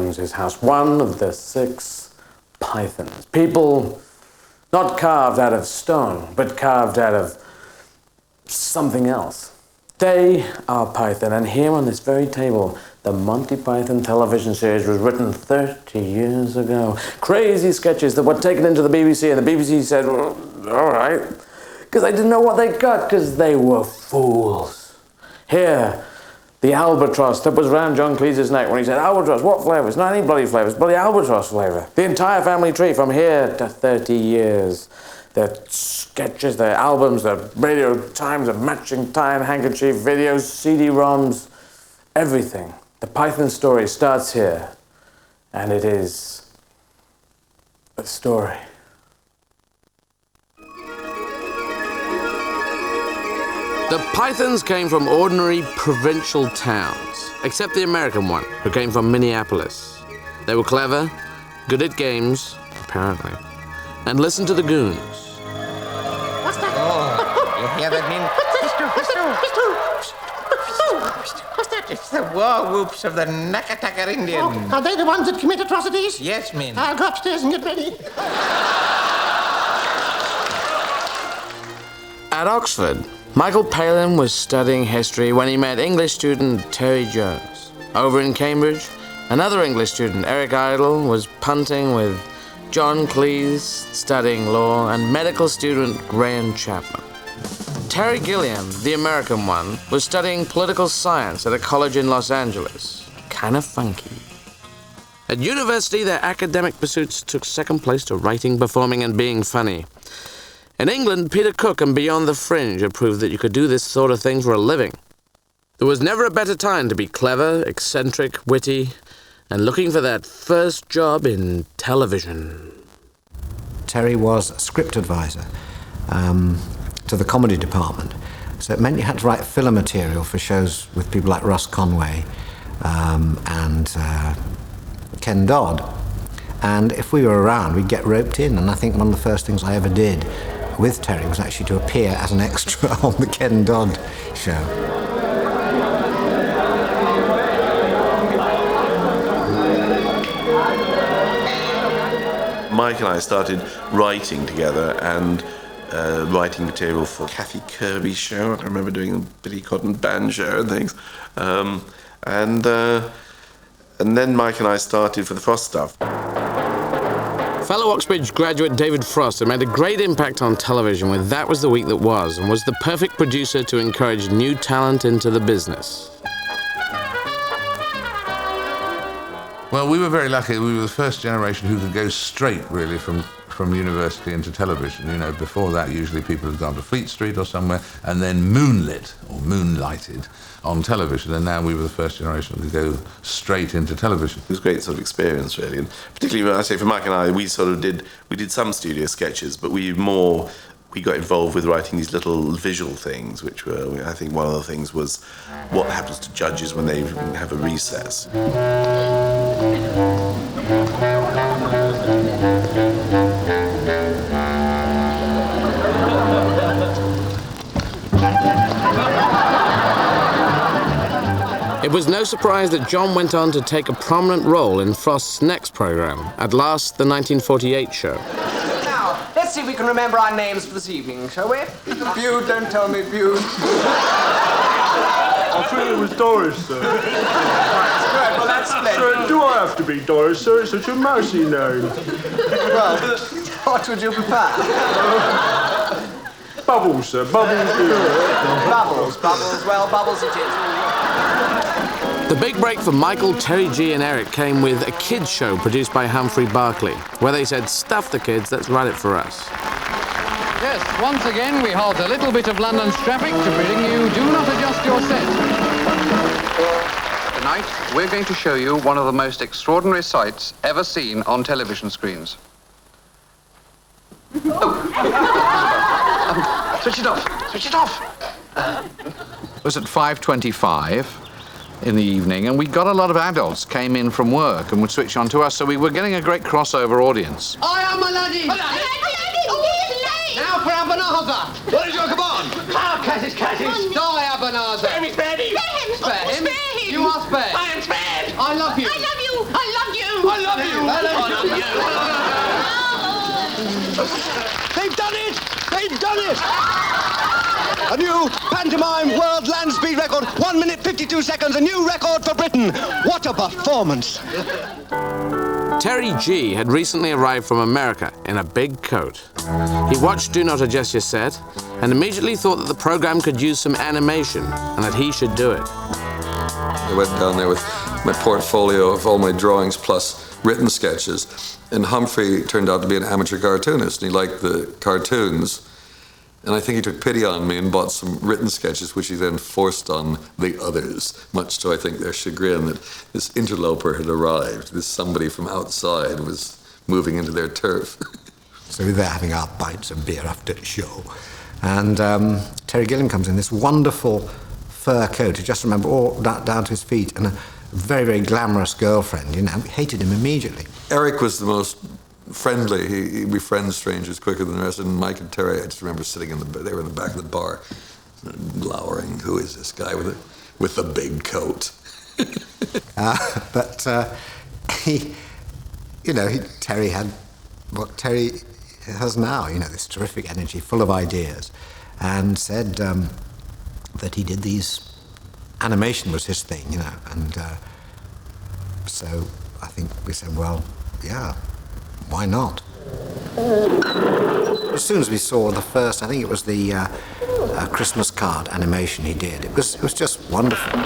names his house. One of the 6 pythons. People not carved out of stone, but carved out of something else. They are Python, and here on this very table, the Monty Python television series was written 30 years ago. Crazy sketches that were taken into the BBC, and the BBC said, well, all right, because they didn't know what they got, because they were fools. Here, the albatross that was round John Cleese's neck when he said, albatross, what flavour? It's not any bloody flavour, it's bloody albatross flavour. The entire family tree from here to 30 years. The sketches, the albums, the radio times, the matching time, handkerchief videos, CD-ROMs, everything. The Python story starts here, and it is a story. The Pythons came from ordinary provincial towns, except the American one, who came from Minneapolis. They were clever, good at games, apparently, and listened to the goons. What's that? Oh, you hear that, Min? What's that? It's the war whoops of the Nakataka Indian. Oh, are they the ones that commit atrocities? Yes, Min. I'll go upstairs and get ready. At Oxford, Michael Palin was studying history when he met English student Terry Jones. Over in Cambridge, another English student, Eric Idle, was punting with John Cleese, studying law, and medical student Graham Chapman. Terry Gilliam, the American one, was studying political science at a college in Los Angeles. Kind of funky. At university, their academic pursuits took second place to writing, performing, and being funny. In England, Peter Cook and Beyond the Fringe had proved that you could do this sort of thing for a living. There was never a better time to be clever, eccentric, witty, and looking for that first job in television. Terry was a script advisor to the comedy department. So it meant you had to write filler material for shows with people like Russ Conway and Ken Dodd. And if we were around, we'd get roped in. And I think one of the first things I ever did with Terry was actually to appear as an extra on the Ken Dodd show. Mike and I started writing together and writing material for Kathy Kirby's show. I remember doing a Billy Cotton band show and things. And then Mike and I started for the Frost stuff. Fellow Oxbridge graduate David Frost had made a great impact on television with That Was the Week That Was, and was the perfect producer to encourage new talent into the business. Well, we were very lucky. We were the first generation who could go straight, really, from university into television. You know, before that, usually people had gone to Fleet Street or somewhere and then moonlit or moonlighted on television. And now we were the first generation who could go straight into television. It was a great sort of experience, really. And particularly, I say, for Mike and I, we did some studio sketches, but we got involved with writing these little visual things, which were, I think one of the things was what happens to judges when they have a recess. It was no surprise that John went on to take a prominent role in Frost's next program, At Last, the 1948 show. Now, let's see if we can remember our names for this evening, shall we? Bute, don't tell me, Bute. I think it was Doris, sir. Good, well, that's splendid. Sir, do I have to be Doris, sir? It's such a mousy name. Well, what would you prefer? Bubbles, sir. Bubbles. Bubbles. Well, Bubbles it is. The big break for Michael, Terry G and Eric came with a kids show produced by Humphrey Barclay, where they said, stuff the kids, let's write it for us. Yes, once again we halt a little bit of London's traffic to bring you Do Not Adjust Your Set. Tonight we're going to show you one of the most extraordinary sights ever seen on television screens. Switch it off. It was at 5:25 in the evening, and we got a lot of adults came in from work and would switch on to us, so we were getting a great crossover audience. I am a laddie. Now for Abanaza. What is your command? Ah, Cassis. Die, Abanaza. Spare me. Spare him. You are spared. I am spared. I love you. I love you. They've done it! They've done it! A new pantomime world land speed record, 1 minute 52 seconds, a new record for Britain. What a performance! Terry G had recently arrived from America in a big coat. He watched Do Not Adjust Your Set and immediately thought that the program could use some animation and that he should do it. I went down there with my portfolio of all my drawings plus written sketches, and Humphrey turned out to be an amateur cartoonist, and he liked the cartoons. And I think he took pity on me and bought some written sketches, which he then forced on the others, much to, I think, their chagrin that this interloper had arrived. This somebody from outside was moving into their turf. So we were there having our pints of beer after the show. And Terry Gilliam comes in, this wonderful fur coat, you just remember, all down to his feet, and a very, very glamorous girlfriend, you know. We hated him immediately. Eric was the most friendly. He befriends strangers quicker than the rest. And Mike and Terry, I just remember sitting they were in the back of the bar, glowering. Who is this guy with the big coat? Terry had what Terry has now, you know, this terrific energy, full of ideas, and said that he did these, animation was his thing, you know, and so I think we said, well, yeah, why not? As soon as we saw the first, I think it was the Christmas card animation he did, it was just wonderful.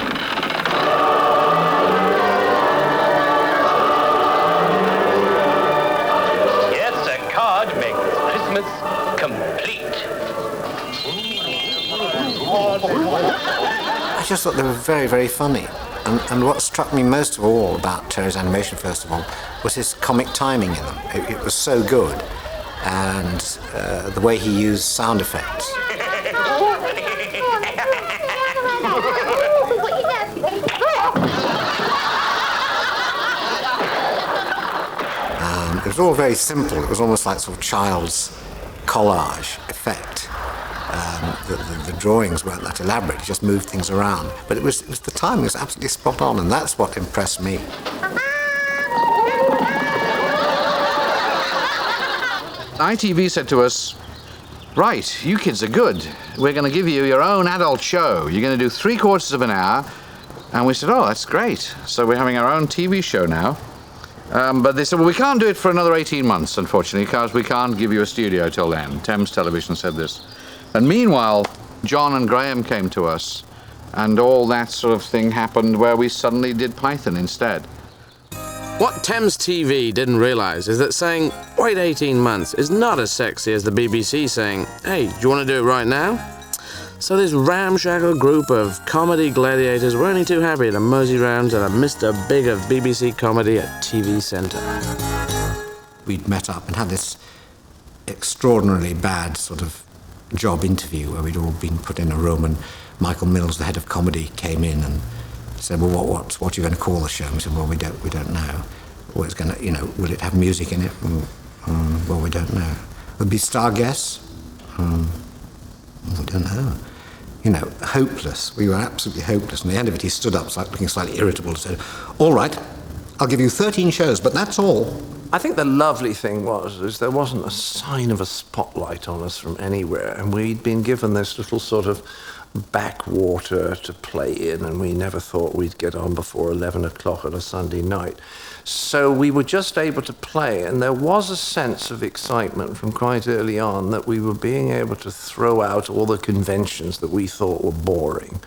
Yes, a card makes Christmas complete. I just thought they were very, very funny. And what struck me most of all about Terry's animation, first of all, was his comic timing in them. It was so good. And the way he used sound effects. It was all very simple. It was almost like sort of child's collage effect. The drawings weren't that elaborate, he just moved things around. But it was the timing was absolutely spot on, and that's what impressed me. ITV said to us, right, you kids are good. We're going to give you your own adult show. You're going to do 3/4 of an hour. And we said, oh, that's great. So we're having our own TV show now. But they said, well, we can't do it for another 18 months, unfortunately, because we can't give you a studio till then. Thames Television said this. And meanwhile, John and Graham came to us, and all that sort of thing happened where we suddenly did Python instead. What Thames TV didn't realise is that saying, wait 18 months, is not as sexy as the BBC saying, hey, do you want to do it right now? So this ramshackle group of comedy gladiators were only too happy to mosey round to the Mr. Big of BBC comedy at TV Centre. We'd met up and had this extraordinarily bad sort of job interview where we'd all been put in a room, and Michael Mills, the head of comedy, came in and said, well, what are you going to call the show? And we said, well, we don't know. Well, it's going to, you know, will it have music in it? Well, we don't know. Will it be star guests? We don't know. You know, hopeless. We were absolutely hopeless. And at the end of it, he stood up, looking slightly irritable, and said, all right, I'll give you 13 shows, but that's all. I think the lovely thing was there wasn't a sign of a spotlight on us from anywhere, and we'd been given this little sort of backwater to play in, and we never thought we'd get on before 11 o'clock on a Sunday night. So we were just able to play, and there was a sense of excitement from quite early on that we were being able to throw out all the conventions that we thought were boring.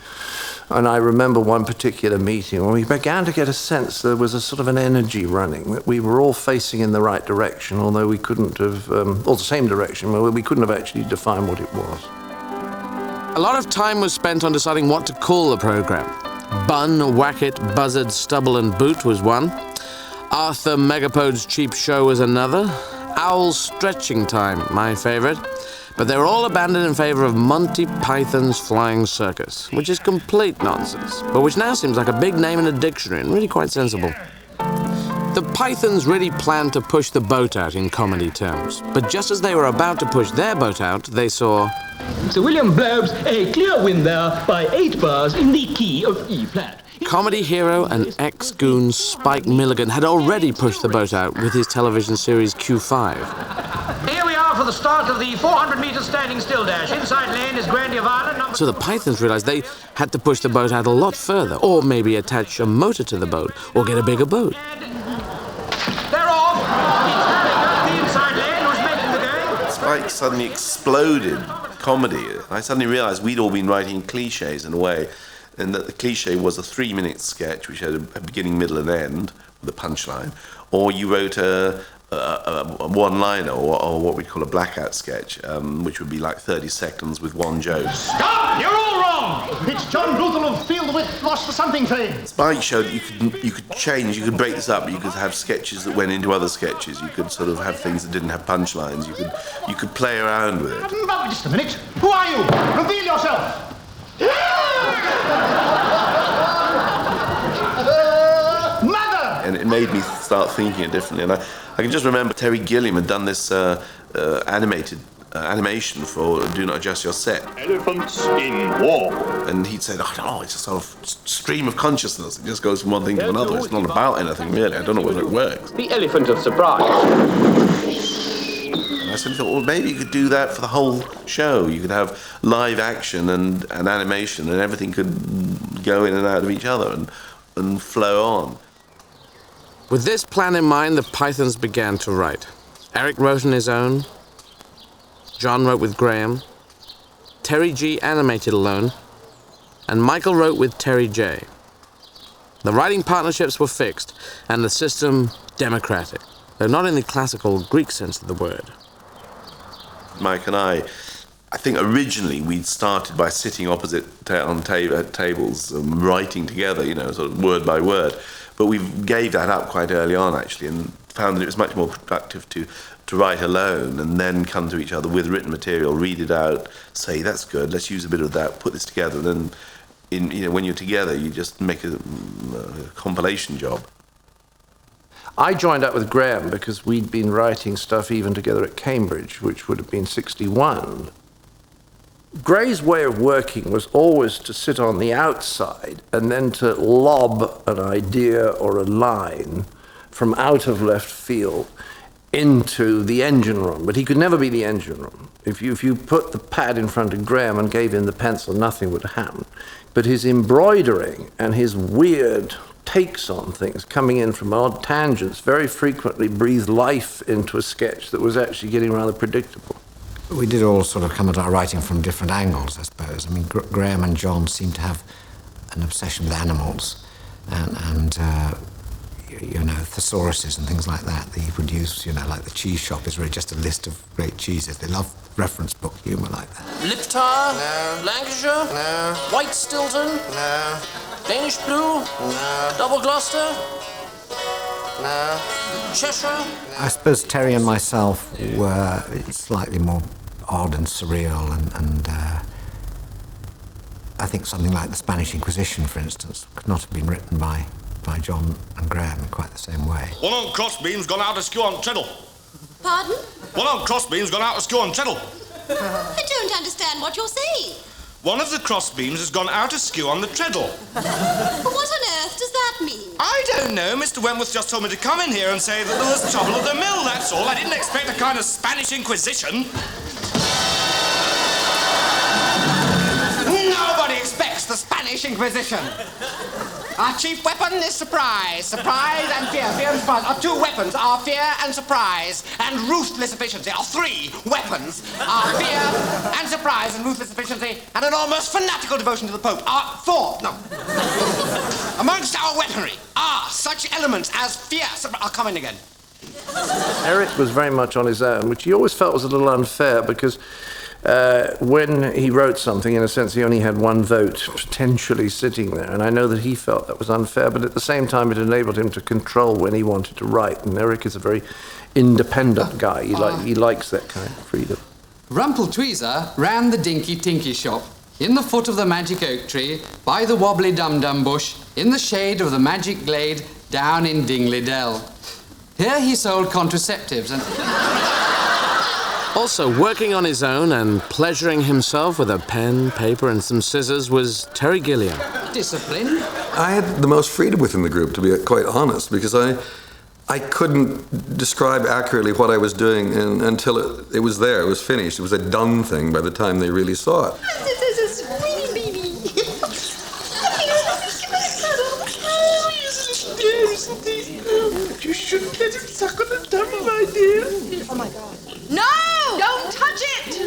And I remember one particular meeting when we began to get a sense there was a sort of an energy running, that we were all facing in the right direction, although we couldn't have, or the same direction, where we couldn't have actually defined what it was. A lot of time was spent on deciding what to call the programme. Bun, Whack-It, Buzzard, Stubble and Boot was one. Arthur Megapode's Cheap Show was another. Owl's Stretching Time, my favourite. But they were all abandoned in favour of Monty Python's Flying Circus, which is complete nonsense, but which now seems like a big name in a dictionary and really quite sensible. The Pythons really planned to push the boat out in comedy terms, but just as they were about to push their boat out, they saw... Sir William Blobbs, a clear win there by 8 bars in the key of E flat. comedy hero and ex-goon Spike Milligan had already pushed the boat out with his television series Q5. Here we are for the start of the 400-meter standing still dash. Inside lane is Grandy of Ireland. So the Pythons realized they had to push the boat out a lot further, or maybe attach a motor to the boat, or get a bigger boat. They're off. The inside lane was making the game. Spike suddenly exploded comedy. I suddenly realized we'd all been writing cliches in a way, and that the cliche was a 3-minute sketch which had a beginning, middle, and end with a punchline, or you wrote a one-liner or what we call a blackout sketch, which would be like 30 seconds with one joke. Stop! You're all wrong! It's John Bluthal of Field with Lost the Something fame. Spike showed you could change, you could break this up, you could have sketches that went into other sketches, you could sort of have things that didn't have punchlines, you could play around with it. Just a minute. Who are you? Reveal yourself. Mother! And it made me start thinking it differently. And I can just remember Terry Gilliam had done this animation for Do Not Adjust Your Set. Elephants in war. And he'd said, oh, it's a sort of stream of consciousness. It just goes from one thing to another. It's not about anything, really. I don't know whether it works. The elephant of surprise. And I suddenly thought, well, maybe you could do that for the whole show. You could have live action and animation, and everything could go in and out of each other and flow on. With this plan in mind, the Pythons began to write. Eric wrote on his own. John wrote with Graham. Terry G animated alone. And Michael wrote with Terry J. The writing partnerships were fixed, and the system democratic, though not in the classical Greek sense of the word. Mike and I think originally we'd started by sitting opposite on tables, writing together, sort of word by word. But we gave that up quite early on, actually, and found that it was much more productive to write alone and then come to each other with written material, read it out, say, that's good, let's use a bit of that, put this together, and then, when you're together, you just make a compilation job. I joined up with Graham because we'd been writing stuff even together at Cambridge, which would have been 61. Gray's way of working was always to sit on the outside and then to lob an idea or a line from out of left field into the engine room, but he could never be the engine room. If you put the pad in front of Graham and gave him the pencil, nothing would happen. But his embroidering and his weird takes on things, coming in from odd tangents, very frequently breathed life into a sketch that was actually getting rather predictable. We did all sort of come at our writing from different angles, I suppose. I mean, Graham and John seemed to have an obsession with animals and thesauruses and things like that he would use, like the cheese shop is really just a list of great cheeses. They love reference book humour like that. Liptar? No. Lancashire? No. White Stilton? No. Danish Blue? No. Double Gloucester? No. Cheshire? I suppose Terry and myself were slightly more odd and surreal, and I think something like the Spanish Inquisition, for instance, could not have been written by John and Graham in quite the same way. One on crossbeam's gone out askew on treadle. Pardon? One on crossbeam's gone out askew on treadle. I don't understand what you're saying. One of the crossbeams has gone out askew on the treadle. What on earth does that mean? I don't know. Mr. Wentworth just told me to come in here and say that there was trouble at the mill, that's all. I didn't expect a kind of Spanish Inquisition. Nobody expects the Spanish Inquisition. Our chief weapon is surprise. Surprise and fear. Fear and surprise. Our two weapons are fear and surprise and ruthless efficiency. Our three weapons are fear and surprise and ruthless efficiency and an almost fanatical devotion to the Pope. Our four. No. Amongst our weaponry are such elements as fear. I'll come in again. Eric was very much on his own, which he always felt was a little unfair because when he wrote something, in a sense, he only had one vote potentially sitting there. And I know that he felt that was unfair, but at the same time, it enabled him to control when he wanted to write. And Eric is a very independent guy. He likes that kind of freedom. Rumpeltweezer ran the Dinky Tinky shop in the foot of the magic oak tree, by the wobbly dum-dum bush, in the shade of the magic glade, down in Dingley Dell. Here he sold contraceptives and... Also working on his own and pleasuring himself with a pen, paper and some scissors was Terry Gilliam. Discipline, I had the most freedom within the group, to be quite honest, because I couldn't describe accurately what I was doing until it was there, it was finished. It was a done thing by the time they really saw it. This is a sweet baby. You shouldn't let him suck on the tummy, my dear. Oh my God. No! Don't touch it!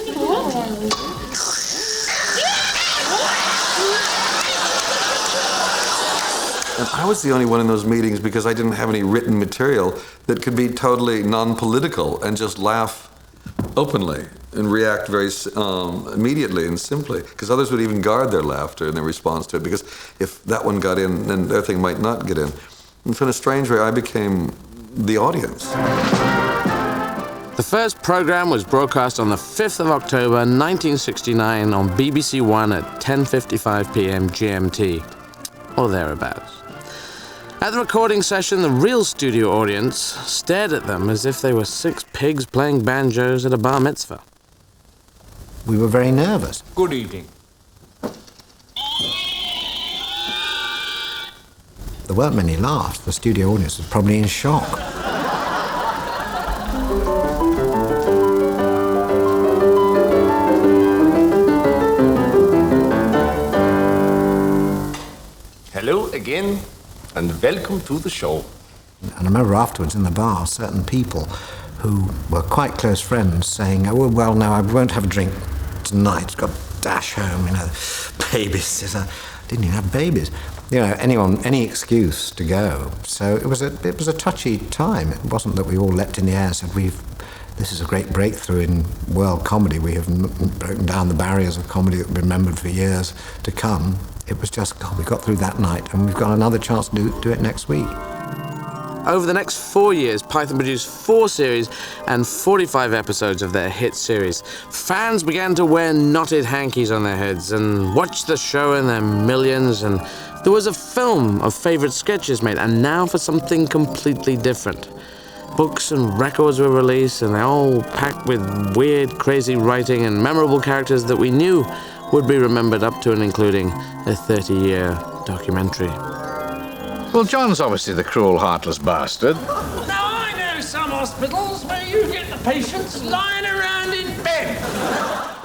And I was the only one in those meetings because I didn't have any written material that could be totally non-political and just laugh openly and react very immediately and simply, because others would even guard their laughter and their response to it, because if that one got in, then their thing might not get in. And so in a strange way, I became the audience. The first programme was broadcast on the 5th of October 1969 on BBC One at 10:55 p.m. GMT, or thereabouts. At the recording session, the real studio audience stared at them as if they were 6 pigs playing banjos at a bar mitzvah. We were very nervous. Good evening. There weren't many laughs. The studio audience was probably in shock. Hello again, and welcome to the show. And I remember afterwards in the bar, certain people who were quite close friends saying, oh, well, no, I won't have a drink tonight. Got to dash home, babysitter. Didn't even have babies. Any excuse to go. So it was a touchy time. It wasn't that we all leapt in the air and said, this is a great breakthrough in world comedy. We have broken down the barriers of comedy that will be remembered for years to come. It was just, God, we got through that night, and we've got another chance to do it next week. Over the next 4 years, Python produced 4 series and 45 episodes of their hit series. Fans began to wear knotted hankies on their heads and watch the show in their millions, and there was a film of favourite sketches made, and now for something completely different. Books and records were released, and they're all packed with weird, crazy writing and memorable characters that we knew would be remembered up to and including a 30-year documentary. Well, John's obviously the cruel, heartless bastard. Now, I know some hospitals where you get the patients lying around in bed.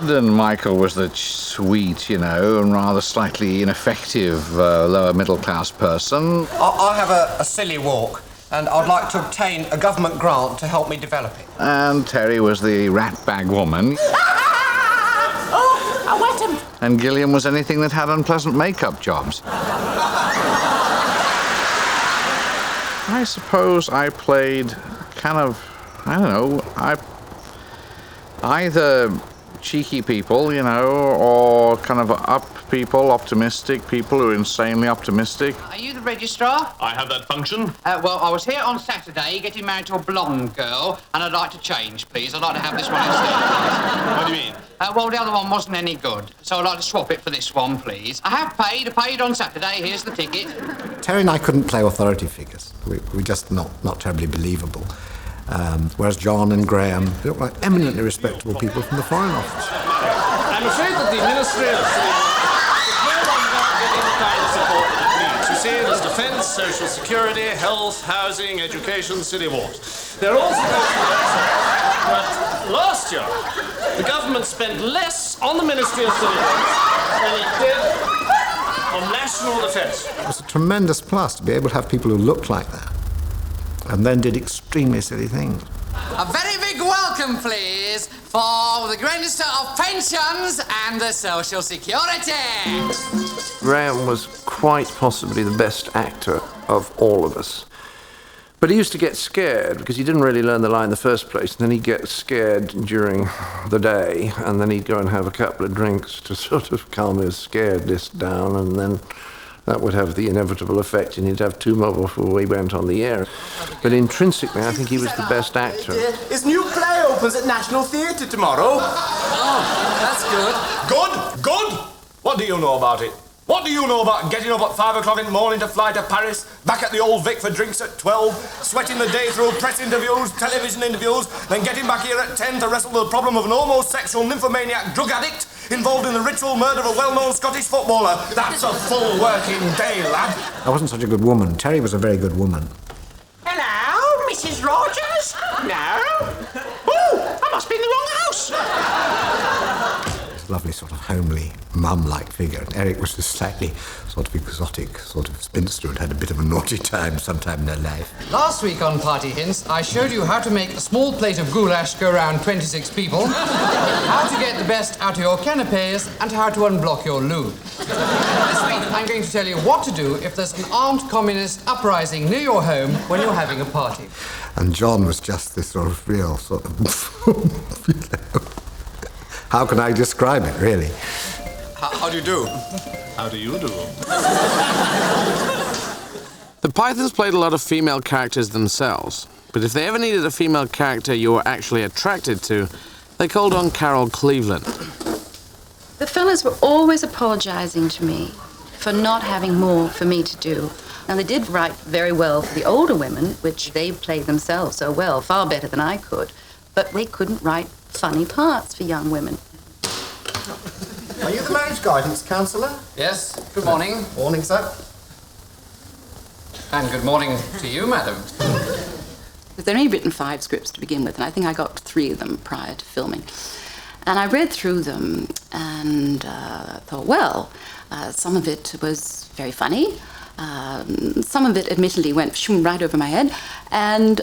And Michael was the sweet, and rather slightly ineffective lower middle-class person. I have a silly walk, and I'd like to obtain a government grant to help me develop it. And Terry was the rat-bag woman. Oh, I wet him. And Gilliam was anything that had unpleasant makeup jobs. I suppose I played either cheeky people, or kind of up people, optimistic people who are insanely optimistic. Are you the registrar? I have that function. Well, I was here on Saturday getting married to a blonde girl, and I'd like to change, please. I'd like to have this one instead. What do you mean? Well, the other one wasn't any good, so I'd like to swap it for this one, please. I have paid. I paid on Saturday. Here's the ticket. Terry and I couldn't play authority figures. We were just not terribly believable. Whereas John and Graham, they looked like eminently respectable people from the Foreign Office. I'm afraid that the Ministry of City is no longer getting the kind of support that it needs. You see, there's defence, social security, health, housing, education, city walks. They're all supposed to be excellent. But last year, the government spent less on the Ministry of City Walks than it did on national defence. It was a tremendous plus to be able to have people who looked like that and then did extremely silly things. A very big welcome, please, for the Great Minister of Pensions and the Social Security. Graham was quite possibly the best actor of all of us. But he used to get scared because he didn't really learn the line in the first place. And then he'd get scared during the day, and then he'd go and have a couple of drinks to sort of calm his scaredness down, and then that would have the inevitable effect, and he'd have 2 more before we went on the air. But intrinsically, I think he was the best actor. His new play opens at National Theatre tomorrow. Oh, that's good. Good? Good? What do you know about it? What do you know about getting up at 5 o'clock in the morning to fly to Paris, back at the Old Vic for drinks at 12, sweating the day through press interviews, television interviews, then getting back here at 10 to wrestle with the problem of an homosexual nymphomaniac drug addict, involved in the ritual murder of a well-known Scottish footballer. That's a full working day, lad. I wasn't such a good woman. Terry was a very good woman. Hello, Mrs. Rogers? No? Oh, I must be in the wrong house. Lovely sort of homely, mum-like figure. And Eric was this slightly sort of exotic sort of spinster and had a bit of a naughty time sometime in her life. Last week on Party Hints, I showed you how to make a small plate of goulash go around 26 people, how to get the best out of your canapes, and how to unblock your loo. This week, I'm going to tell you what to do if there's an armed communist uprising near your home when you're having a party. And John was just this sort of real sort of... How can I describe it, really? How do you do? How do you do? The Pythons played a lot of female characters themselves, but if they ever needed a female character you were actually attracted to, they called on Carol Cleveland. The fellas were always apologizing to me for not having more for me to do. Now, they did write very well for the older women, which they played themselves so well, far better than I could, but they couldn't write funny parts for young women. Are you the marriage guidance counsellor? Yes, good morning. Morning, sir. And good morning to you, madam. They'd only written 5 scripts to begin with, and I think I got 3 of them prior to filming. And I read through them and thought, well, some of it was very funny. Some of it, admittedly, went right over my head. And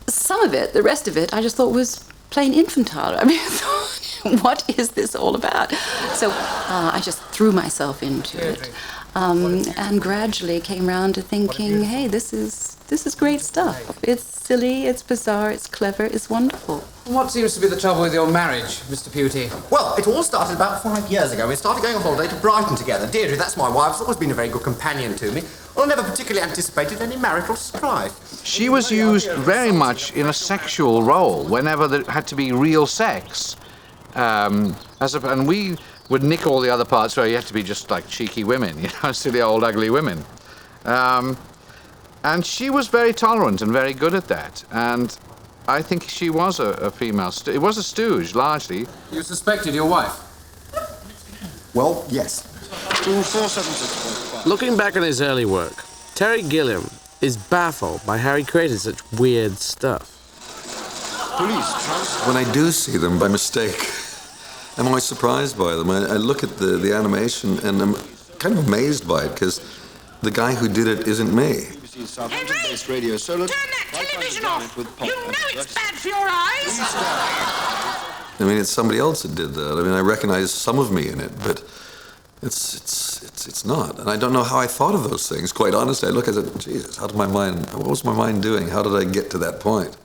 some of it, the rest of it, I just thought was plain infantile. I mean, I thought, what is this all about? So I just threw myself into it, and gradually came round to thinking, hey, this is great stuff. It's silly, it's bizarre, it's clever, it's wonderful. What seems to be the trouble with your marriage, Mr. Pewty? Well, it all started about 5 years ago. We started going on holiday to Brighton together. Deirdre, that's my wife, has always been a very good companion to me. Well, I never particularly anticipated any marital strife. She was used very much in a sexual role whenever there had to be real sex. And we would nick all the other parts where you had to be just like cheeky women, you know, silly old ugly women. And she was very tolerant and very good at that. And I think she was a female. It was a stooge, largely. You suspected your wife? Well, yes. 24764. Looking back on his early work, Terry Gilliam is baffled by how he created such weird stuff. When I do see them by mistake, I'm always surprised by them. I look at the animation and I'm kind of amazed by it because the guy who did it isn't me. Henry, turn that television off. You know it's bad for your eyes. I mean, it's somebody else that did that. I mean, I recognize some of me in it, but it's not. And I don't know how I thought of those things. Quite honestly, I look at it, Jesus, what was my mind doing? How did I get to that point?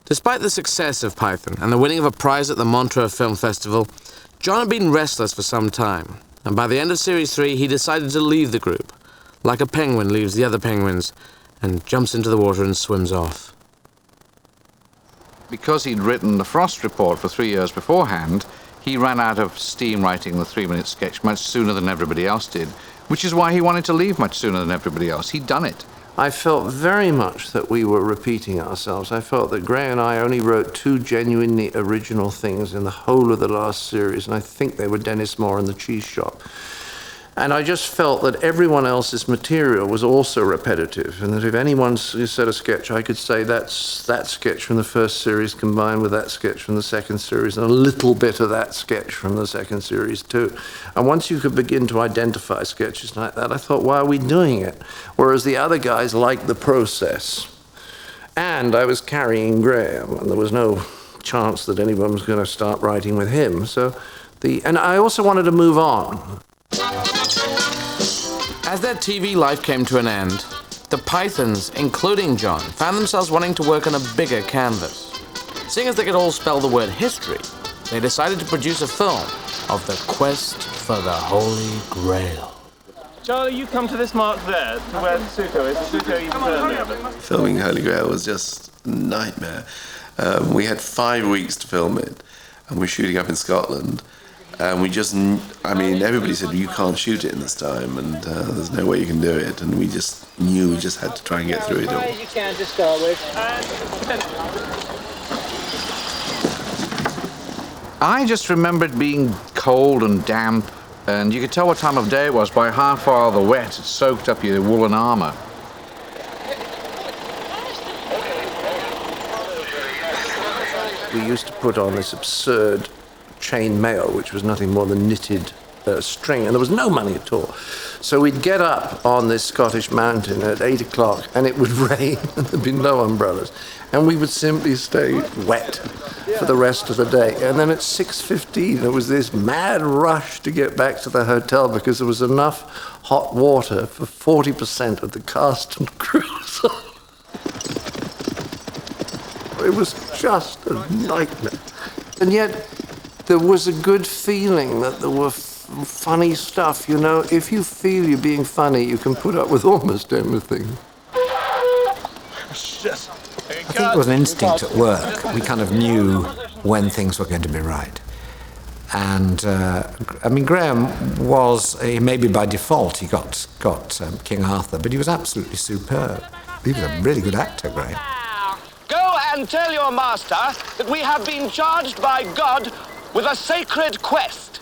Despite the success of Python and the winning of a prize at the Montreux Film Festival, John had been restless for some time, and by the end of Series 3, he decided to leave the group, like a penguin leaves the other penguins, and jumps into the water and swims off. Because he'd written the Frost Report for 3 years beforehand, he ran out of steam writing the 3-minute sketch much sooner than everybody else did, which is why he wanted to leave much sooner than everybody else. He'd done it. I felt very much that we were repeating ourselves. I felt that Gray and I only wrote 2 genuinely original things in the whole of the last series, and I think they were Dennis Moore and The Cheese Shop. And I just felt that everyone else's material was also repetitive, and that if anyone said a sketch, I could say that's that sketch from the first series combined with that sketch from the second series, and a little bit of that sketch from the second series too. And once you could begin to identify sketches like that, I thought, why are we doing it? Whereas the other guys liked the process. And I was carrying Graham, and there was no chance that anyone was going to start writing with him. And I also wanted to move on. As their TV life came to an end, the Pythons, including John, found themselves wanting to work on a bigger canvas. Seeing as they could all spell the word history, they decided to produce a film of the quest for the Holy Grail. Charlie, you come to this mark there, to where Suko is. Suko, you turn there. Filming Holy Grail was just a nightmare. We had 5 weeks to film it, and we're shooting up in Scotland. And everybody said, you can't shoot it in this time, and there's no way you can do it. And we just knew we just had to try and get through it all. You can to start with. I just remembered being cold and damp, and you could tell what time of day it was by how far the wet had soaked up your woolen armour. We used to put on this absurd chain mail, which was nothing more than knitted string, and there was no money at all. So we'd get up on this Scottish mountain at 8 o'clock, and it would rain, and there'd be no umbrellas, and we would simply stay wet for the rest of the day. And then at 6:15, there was this mad rush to get back to the hotel because there was enough hot water for 40% of the cast and crew. So it was just a nightmare. And yet, there was a good feeling that there were funny stuff, you know. If you feel you're being funny, you can put up with almost anything. I think it was an instinct at work. We kind of knew when things were going to be right. And, I mean, Graham was, maybe by default, he got King Arthur, but he was absolutely superb. He was a really good actor, Graham. Go and tell your master that we have been charged by God with a sacred quest.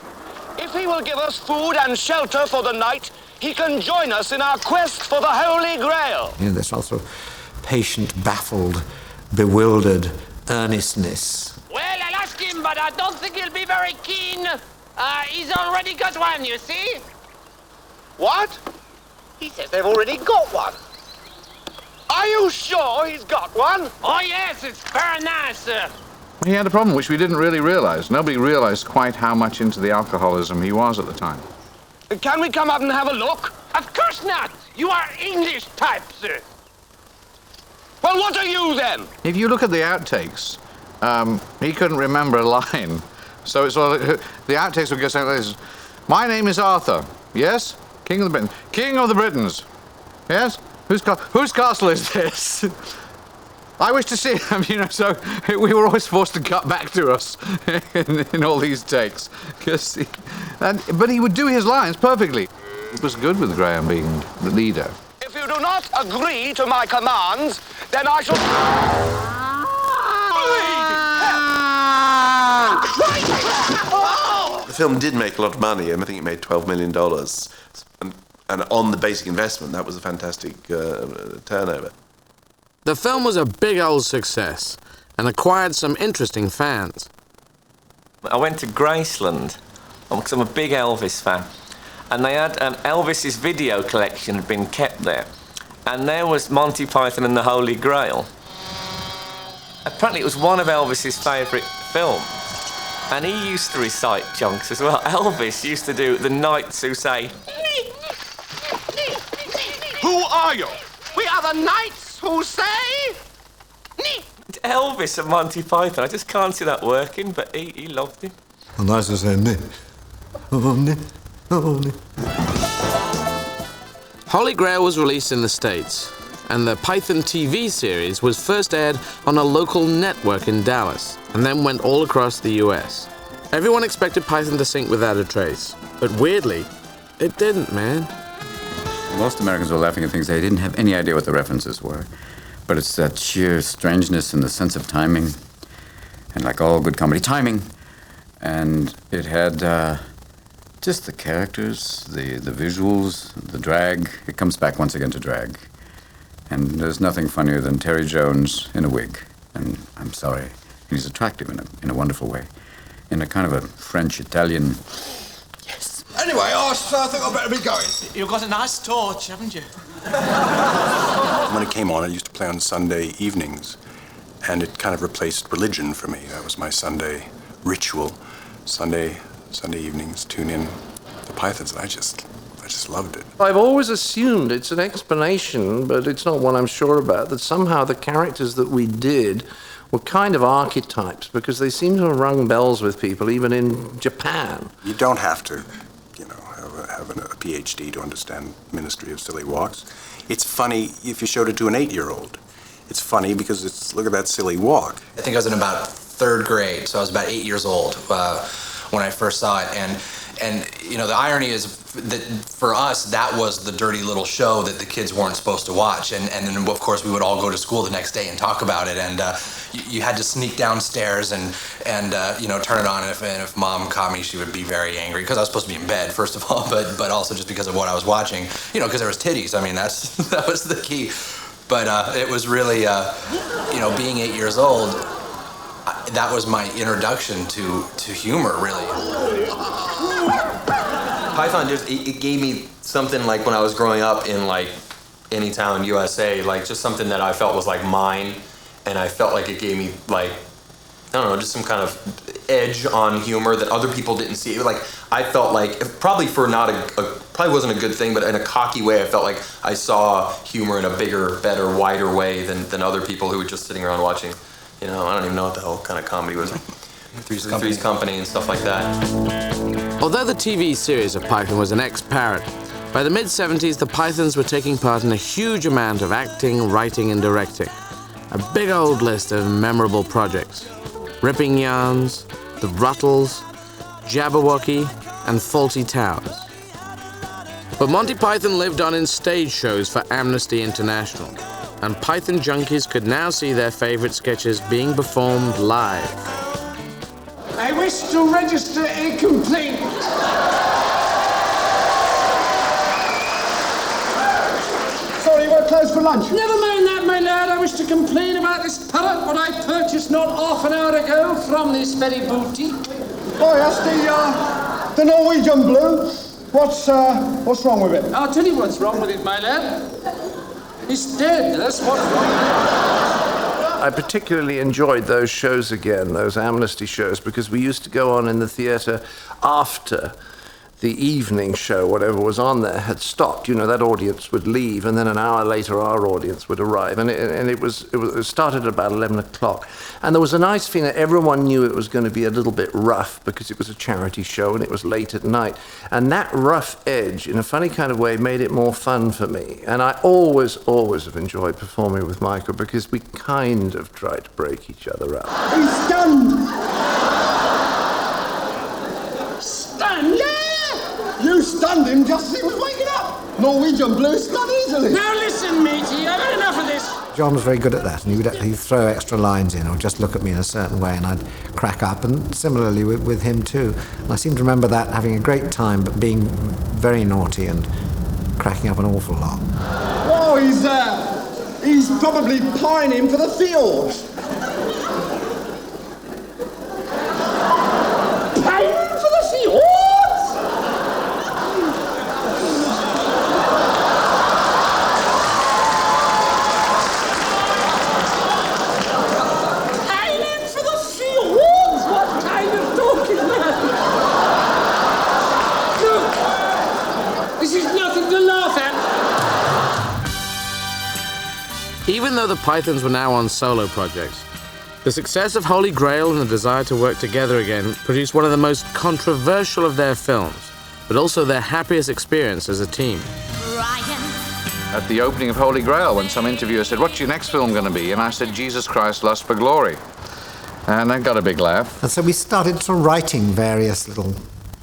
If he will give us food and shelter for the night, he can join us in our quest for the Holy Grail. You know, there's also patient, baffled, bewildered earnestness. Well, I'll ask him, but I don't think he'll be very keen. He's already got one, you see? What? He says they've already got one. Are you sure he's got one? Oh, yes, it's very nice, sir. He had a problem which we didn't really realise. Nobody realised quite how much into the alcoholism he was at the time. Can we come up and have a look? Of course not. You are English type, sir. Well, what are you then? If you look at the outtakes, he couldn't remember a line. So it's all, the outtakes would go something like this. My name is Arthur. Yes? King of the Britons. King of the Britons. Yes? Whose castle is this? I wish to see him, you know, so we were always forced to cut back to us in all these takes. But he would do his lines perfectly. It was good with Graham being the leader. If you do not agree to my commands, then I shall... The film did make a lot of money, and I think it made $12 million. And on the basic investment, that was a fantastic turnover. The film was a big old success and acquired some interesting fans. I went to Graceland because I'm a big Elvis fan, and they had Elvis's video collection had been kept there, and there was Monty Python and the Holy Grail. Apparently, it was one of Elvis's favourite films, and he used to recite chunks as well. Elvis used to do the knights who say, Who are you? We are the knights who say... Elvis and Monty Python. I just can't see that working, but he loved it. And I was saying, Holy Grail was released in the States, and the Python TV series was first aired on a local network in Dallas, and then went all across the US. Everyone expected Python to sync without a trace, but weirdly, it didn't, man. Most Americans were laughing at things they didn't have any idea what the references were. But it's that sheer strangeness and the sense of timing, and like all good comedy, timing. And it had just the characters, the visuals, the drag. It comes back once again to drag. And there's nothing funnier than Terry Jones in a wig. And I'm sorry, he's attractive in a wonderful way. In a kind of a French-Italian... Anyway, I think I'd better be going. You've got a nice torch, haven't you? When it came on, I used to play on Sunday evenings, and it kind of replaced religion for me. That was my Sunday ritual. Sunday evenings, tune in the Pythons, and I just loved it. I've always assumed it's an explanation, but it's not one I'm sure about, that somehow the characters that we did were kind of archetypes, because they seem to have rung bells with people, even in Japan. You don't have to, have a PhD to understand Ministry of Silly Walks. It's funny if you showed it to an 8-year-old. It's funny because look at that silly walk. I think I was in about 3rd grade, so I was about 8 years old when I first saw it. And the irony is that for us, that was the dirty little show that the kids weren't supposed to watch. And then, of course, we would all go to school the next day and talk about it. And, you had to sneak downstairs and turn it on. And if Mom caught me, she would be very angry because I was supposed to be in bed, first of all, but also just because of what I was watching. Because there was titties. I mean, that was the key. But it was really, being 8 years old, that was my introduction to humor, really. Python it gave me something like when I was growing up in like Anytown, USA, like just something that I felt was like mine, and I felt like it gave me like, I don't know, just some kind of edge on humor that other people didn't see. Like I felt like, probably for not probably wasn't a good thing, but in a cocky way, I felt like I saw humor in a bigger, better, wider way than other people who were just sitting around watching. I don't even know what the hell kind of comedy was. Three's Company and stuff like that. Although the TV series of Python was an ex-parody, by the mid-70s, the Pythons were taking part in a huge amount of acting, writing, and directing. A big old list of memorable projects. Ripping Yarns, The Ruttles, Jabberwocky, and Faulty Towers. But Monty Python lived on in stage shows for Amnesty International, and Python junkies could now see their favorite sketches being performed live. I wish to register a complaint. Sorry, we're closed for lunch. Never mind that, my lad. I wish to complain about this parrot, what I purchased not half an hour ago from this very boutique. Oh, yes, the Norwegian blue. What's wrong with it? I'll tell you what's wrong with it, my lad. It's dead. That's what's wrong. I particularly enjoyed those shows again, those Amnesty shows, because we used to go on in the theatre after the evening show, whatever was on there, had stopped. That audience would leave, and then an hour later our audience would arrive. And it started at about 11 o'clock. And there was a nice feeling that everyone knew it was going to be a little bit rough because it was a charity show and it was late at night. And that rough edge, in a funny kind of way, made it more fun for me. And I always have enjoyed performing with Michael because we kind of tried to break each other up. He's stunned! Stunned? You stunned him just as he was waking up. Norwegian blue stunned easily. Now listen, matey, I've had enough of this. John was very good at that, and he'd throw extra lines in or just look at me in a certain way, and I'd crack up, and similarly with him too. And I seem to remember that, having a great time, but being very naughty and cracking up an awful lot. Oh, he's probably pining for the fjords. Pining for the fjords? Even though the Pythons were now on solo projects, the success of Holy Grail and the desire to work together again produced one of the most controversial of their films, but also their happiest experience as a team. At the opening of Holy Grail, when some interviewer said, "What's your next film going to be?" And I said, "Jesus Christ, Lust for Glory." And I got a big laugh. And so we started sort of writing various little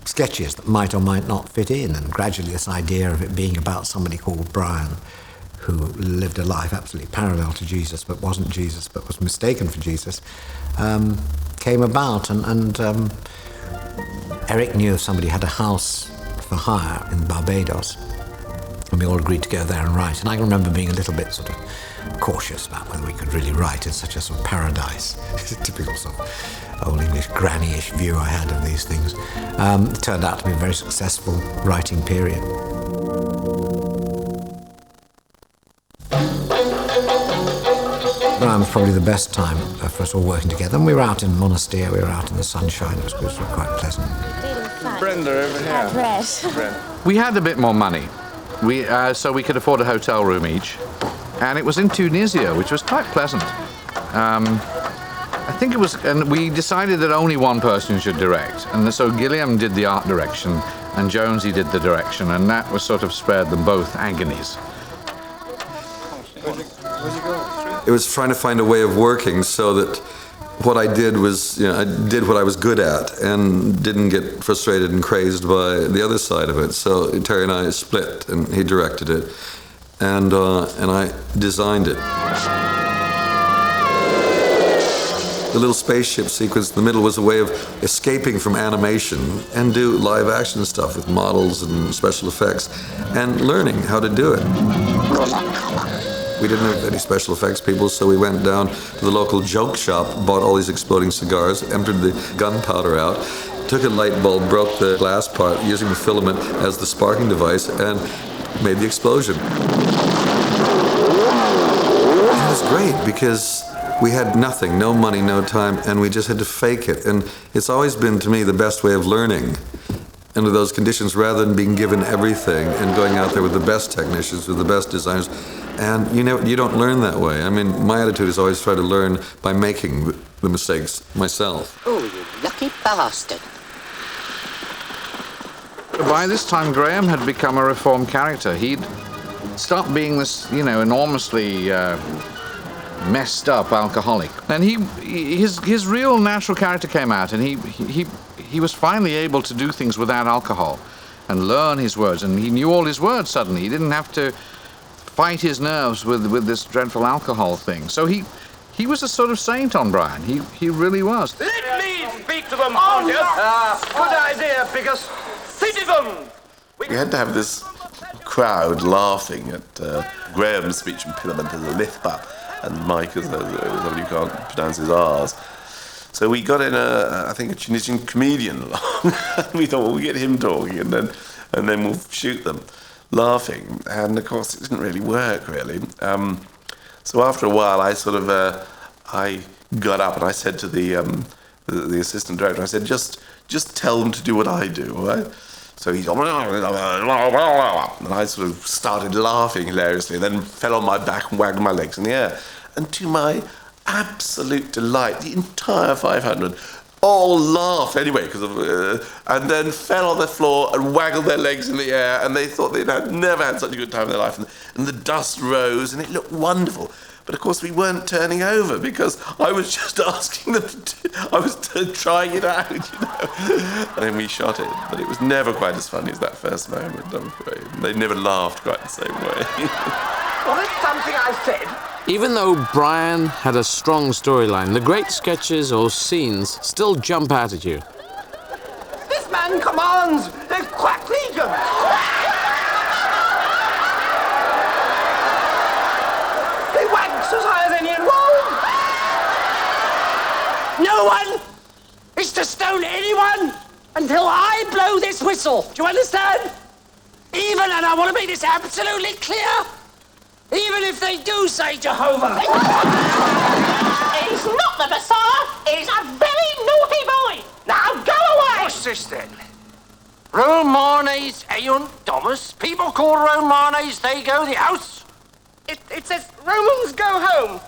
sketches that might or might not fit in, and gradually this idea of it being about somebody called Brian, who lived a life absolutely parallel to Jesus, but wasn't Jesus, but was mistaken for Jesus, came about. And Eric knew somebody had a house for hire in Barbados, and we all agreed to go there and write. And I remember being a little bit sort of cautious about whether we could really write in such a sort of paradise. It's a typical sort of old English granny-ish view I had of these things. It turned out to be a very successful writing period. Brian was probably the best time for us all working together. And we were out in Monastir, we were out in the sunshine. It was quite pleasant. Brenda over here. We had a bit more money, so we could afford a hotel room each. And it was in Tunisia, which was quite pleasant. I think it was, and we decided that only one person should direct. And so Gilliam did the art direction, and Jonesy did the direction, and that was sort of spared them both agonies. It was trying to find a way of working so that what I did was, I did what I was good at and didn't get frustrated and crazed by the other side of it. So Terry and I split, and he directed it, and I designed it. The little spaceship sequence in the middle was a way of escaping from animation and do live action stuff with models and special effects and learning how to do it. We didn't have any special effects people, so we went down to the local joke shop, bought all these exploding cigars, emptied the gunpowder out, took a light bulb, broke the glass part using the filament as the sparking device, and made the explosion. It was great because we had nothing, no money, no time, and we just had to fake it. And it's always been, to me, the best way of learning under those conditions, rather than being given everything and going out there with the best technicians, with the best designers. And you don't learn that way. I mean, my attitude is always try to learn by making the mistakes myself. Oh, you lucky bastard. By this time, Graham had become a reformed character. He'd stopped being this, enormously messed up alcoholic. And his real natural character came out, and he was finally able to do things without alcohol and learn his words, and he knew all his words suddenly. He didn't have to fight his nerves with this dreadful alcohol thing. So he was a sort of saint on Brian. He really was. Let me speak to them, Pontius. Good idea, because citizens. We had to have this crowd laughing at Graham's speech impediment as a lithba, and Mike as somebody who can't pronounce his R's. So we got in I think a Tunisian comedian along. We thought, well, we'll get him talking, and then we'll shoot them laughing. And of course, it didn't really work, really. So after a while, I sort of I got up and I said to the assistant director, I said, just tell them to do what I do, all right? So he's, and I sort of started laughing hilariously, and then fell on my back and wagged my legs in the air. And to my absolute delight, the entire 500 all laughed anyway, and then fell on the floor and waggled their legs in the air, and they thought they'd never had such a good time in their life. And the dust rose, and it looked wonderful. But of course, we weren't turning over because I was just asking them I was trying it out, And then we shot it. But it was never quite as funny as that first moment, I'm afraid. They never laughed quite the same way. Well, that's something I said. Even though Brian had a strong storyline, the great sketches or scenes still jump out at you. This man commands the Quack Legion. They wax as high as any in Rome. No one is to stone anyone until I blow this whistle. Do you understand? Even, and I want to make this absolutely clear, even if they do say Jehovah. He's not the Messiah. He's a very naughty boy. Now go away. What's this then? Romanes eunt domus. People call Romanes, they go the house. It says Romans go home.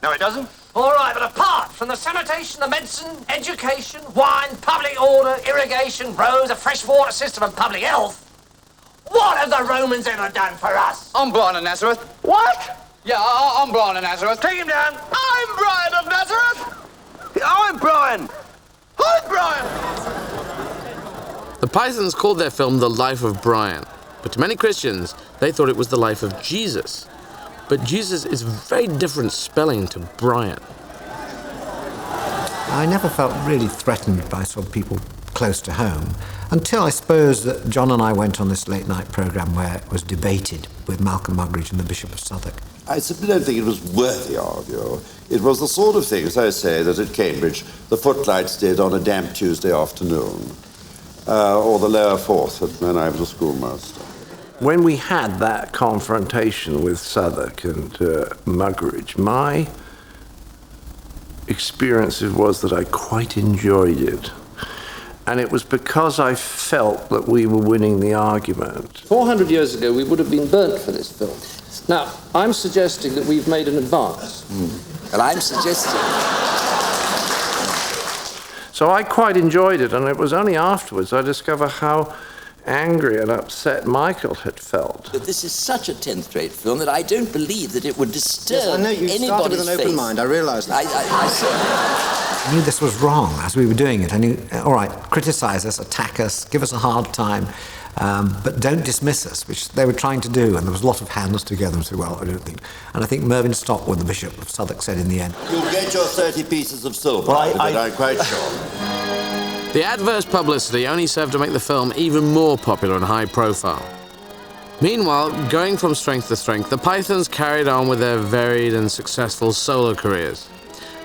No, it doesn't. All right, but apart from the sanitation, the medicine, education, wine, public order, irrigation, roads, a fresh water system, and public health, what have the Romans ever done for us? I'm Brian of Nazareth. What? Yeah, I'm Brian of Nazareth. Take him down. I'm Brian of Nazareth. I'm Brian. I'm Brian. The Pythons called their film The Life of Brian, but to many Christians, they thought it was the life of Jesus. But Jesus is very different spelling to Brian. I never felt really threatened by sort of people close to home until I suppose that John and I went on this late night programme where it was debated with Malcolm Muggeridge and the Bishop of Southwark. I simply don't think it was worthy of you. It was the sort of thing, as I say, that at Cambridge the footlights did on a damp Tuesday afternoon, or the lower fourth when I was a schoolmaster. When we had that confrontation with Southwark and Muggeridge, my experience was that I quite enjoyed it. And it was because I felt that we were winning the argument. 400 years ago, we would have been burnt for this film. Now, I'm suggesting that we've made an advance. And I'm suggesting... So I quite enjoyed it, and it was only afterwards I discovered how angry and upset Michael had felt. But this is such a 10th-rate film that I don't believe that it would disturb Yes, I know you started with an open mind. I realised that. I knew this was wrong as we were doing it. I knew, all right, criticise us, attack us, give us a hard time, but don't dismiss us, which they were trying to do, and there was a lot of hands together and said, well, I don't think. And I think Mervyn Stockwood, the Bishop of Southwark, said in the end, You'll get your 30 pieces of silver, I'm quite sure. The adverse publicity only served to make the film even more popular and high profile. Meanwhile, going from strength to strength, the Pythons carried on with their varied and successful solo careers.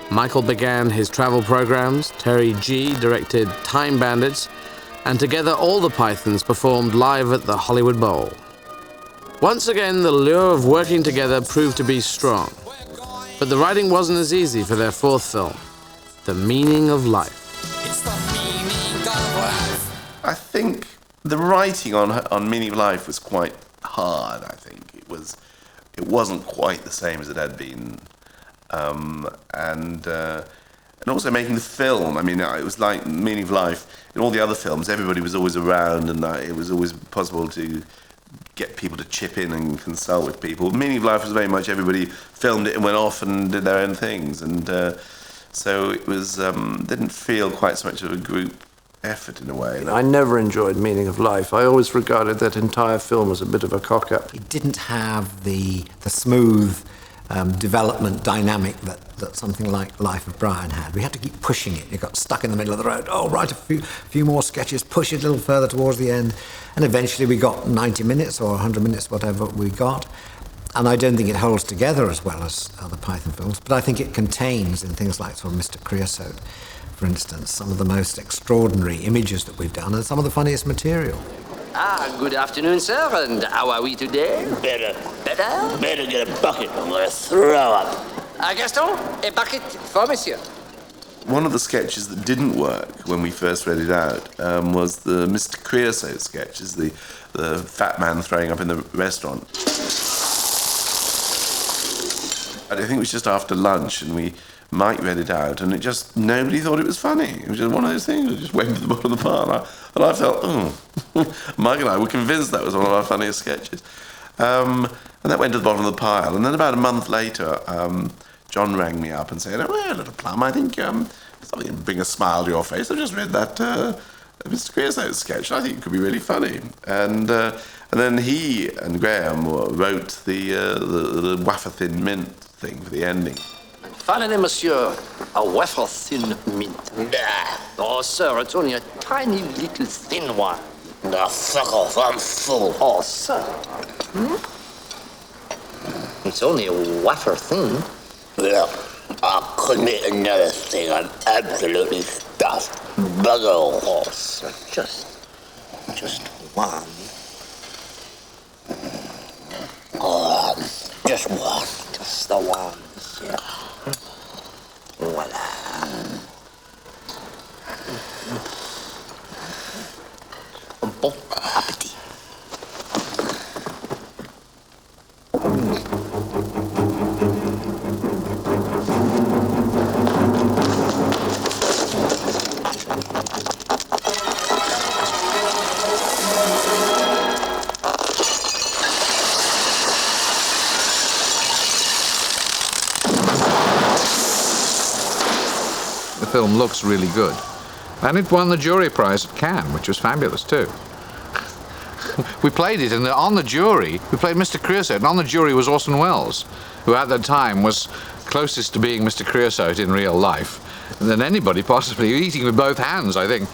Michael began his travel programs, Terry G directed Time Bandits, and together all the Pythons performed live at the Hollywood Bowl. Once again, the lure of working together proved to be strong. But the writing wasn't as easy for their fourth film, The Meaning of Life. I think the writing on Meaning of Life was quite hard. I think it wasn't quite the same as it had been, and also making the film. I mean, it was like Meaning of Life. In all the other films, everybody was always around, and it was always possible to get people to chip in and consult with people. Meaning of Life was very much everybody filmed it and went off and did their own things, and so it was didn't feel quite so much of a group effort in a way. I never enjoyed Meaning of Life. I always regarded that entire film as a bit of a cock-up. It didn't have the smooth development dynamic that something like Life of Brian had. We had to keep pushing it. You got stuck in the middle of the road. Oh, write a few more sketches, push it a little further towards the end. And eventually we got 90 minutes or 100 minutes, whatever we got. And I don't think it holds together as well as other Python films, but I think it contains, in things like sort of Mr. Creosote, for instance, some of the most extraordinary images that we've done and some of the funniest material. Good afternoon, sir, and how are we today? Better. Better? Better get a bucket. I'm going to throw up. Gaston, a bucket for monsieur. One of the sketches that didn't work when we first read it out was the Mr. Creosote sketch, is the fat man throwing up in the restaurant. I think it was just after lunch, and Mike read it out, and nobody thought it was funny. It was just one of those things that just went to the bottom of the pile. And I felt, Mike and I were convinced that was one of our funniest sketches. And that went to the bottom of the pile. And then about a month later, John rang me up and said, well, little Plum, I think something to bring a smile to your face. I just read that Mr. Creosote sketch. I think it could be really funny. And then he and Graham wrote the wafer-thin mint thing for the ending. Finally, monsieur, a wafer-thin mint. Oh, sir, it's only a tiny little thin one. Now, fuck off, I'm full. Oh, sir. It's only a wafer-thin. Yeah, I couldn't eat another thing. I'm absolutely stuffed. Bugger all. Oh, sir, just one. Oh, just one. Just the one, monsieur. Voila. Bon appétit. The film looks really good. And it won the jury prize at Cannes, which was fabulous too. We played it, and on the jury, we played Mr. Creosote, and on the jury was Orson Welles, who at that time was closest to being Mr. Creosote in real life than anybody possibly, eating with both hands, I think.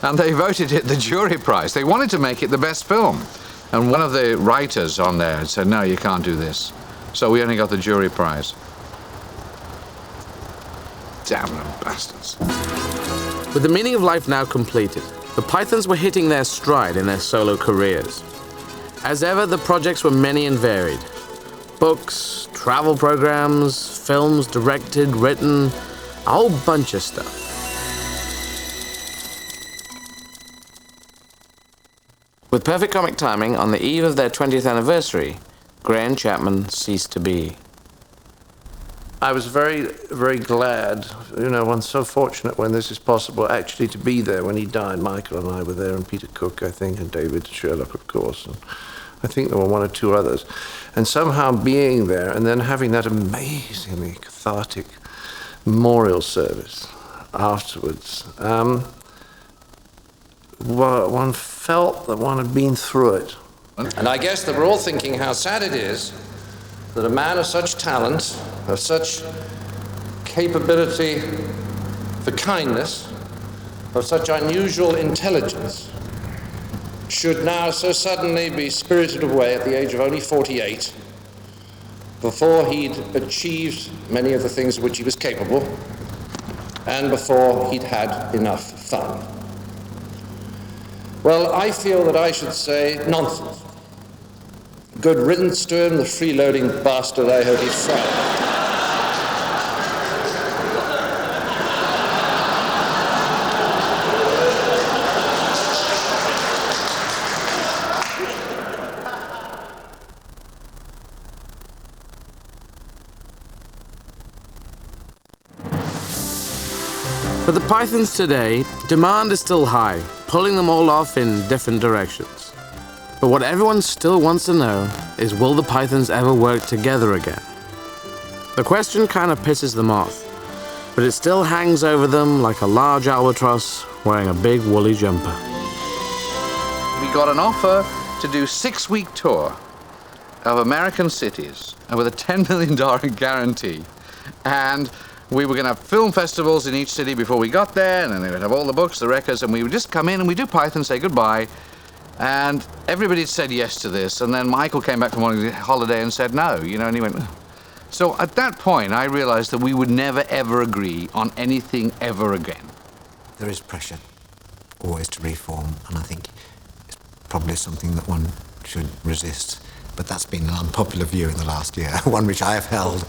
And they voted it the jury prize. They wanted to make it the best film. And one of the writers on there said, no, you can't do this. So we only got the jury prize. Damn them bastards. With The Meaning of Life now completed, the Pythons were hitting their stride in their solo careers. As ever, the projects were many and varied. Books, travel programs, films directed, written, a whole bunch of stuff. With perfect comic timing, on the eve of their 20th anniversary, Gray and Chapman ceased to be. I was very, very glad, I'm so fortunate when this is possible, actually to be there when he died. Michael and I were there, and Peter Cook, I think, and David Sherlock, of course, and I think there were one or two others. And somehow being there and then having that amazingly cathartic memorial service afterwards, one felt that one had been through it. And I guess that we're all thinking how sad it is that a man of such talent, of such capability for kindness, of such unusual intelligence, should now so suddenly be spirited away at the age of only 48, before he'd achieved many of the things of which he was capable, and before he'd had enough fun. Well, I feel that I should say nonsense. Good riddance to him, the freeloading bastard. I hope he's fried. For the Pythons today, demand is still high, pulling them all off in different directions. But what everyone still wants to know is, will the Pythons ever work together again? The question kind of pisses them off, but it still hangs over them like a large albatross wearing a big woolly jumper. We got an offer to do a 6-week tour of American cities with a $10 million guarantee. And we were going to have film festivals in each city before we got there, and then they would have all the books, the records, and we would just come in and we'd do Python, say goodbye. And everybody said yes to this, and then Michael came back from one holiday and said no, you know, and he went. So at that point, I realized that we would never, ever agree on anything ever again. There is pressure always to reform, and I think it's probably something that one should resist. But that's been an unpopular view in the last year, one which I have held,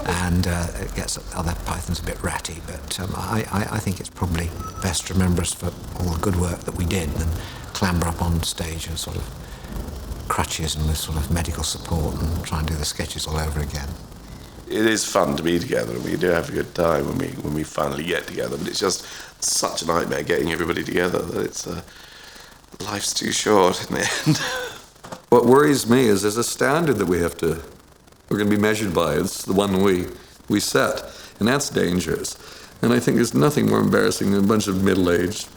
and it gets other Pythons a bit ratty. But I think it's probably best to remember us for all the good work that we did than clamber up on stage and sort of crutches and with sort of medical support and try and do the sketches all over again. It is fun to be together, and we do have a good time when we finally get together. But it's just such a nightmare getting everybody together that it's life's too short in the end. What worries me is there's a standard that we're going to be measured by. It's the one we set, and that's dangerous. And I think there's nothing more embarrassing than a bunch of middle-aged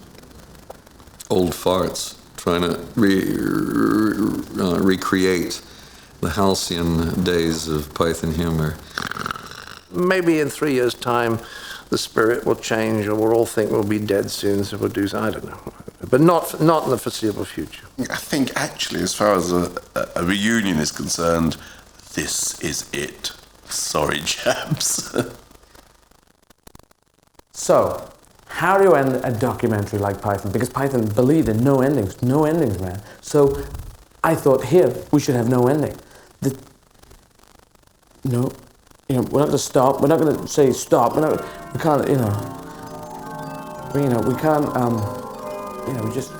old farts trying to recreate the halcyon days of Python humor. Maybe in 3 years' time, the spirit will change, or we'll all think we'll be dead soon, so we'll do, I don't know. But not in the foreseeable future. I think actually, as far as a reunion is concerned, this is it. Sorry, chaps. So, how do you end a documentary like Python? Because Python believed in no endings, man. So, I thought, here, we should have no ending. No, we're not going to stop. We're not going to say stop. We can't, we can't, we just,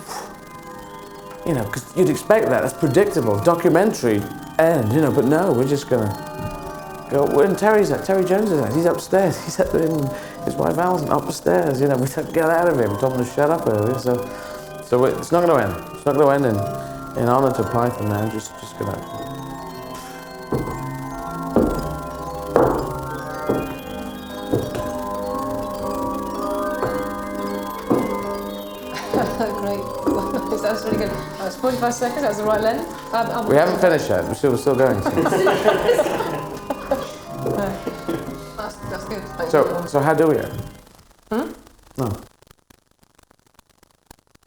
because you'd expect that. That's predictable. Documentary end, but no, we're just going to go. When Terry Jones is at, he's upstairs. He's at his wife Alison upstairs. We have to get out of here. We told him to shut up earlier. So it's not going to end. It's not going to end in honor to Python, man. Just going to. Great. That was really good. That was 45 seconds. That was the right length. We haven't finished yet. We're still going. That's good. Thank you. So how do we end? Hmm? No.